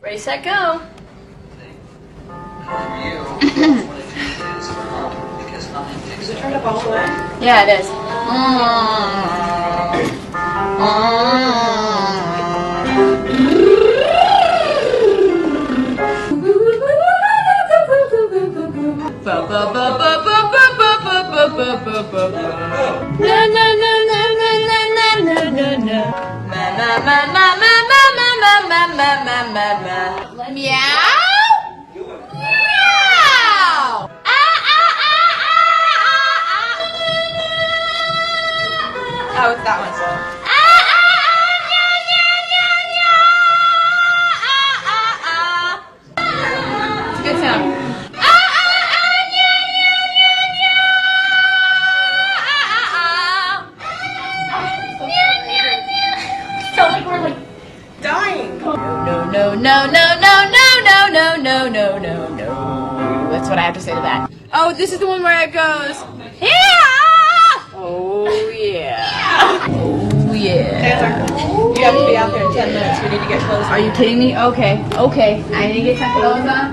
Ready, set, go. Is it turned up all the way? Yeah, it is. Meow. Oh, it's that one. It's a good sound. Sounds like we're like Dying. no, no, no, no, no, no, no, no, no, no, no, no. That's what I have to say to that. Oh, this is the one where it goes. Yeah! Oh yeah. Oh yeah. You have to be out there in 10 minutes. We need to get clothes. Are you kidding me? Okay, okay. I need to get some clothes on.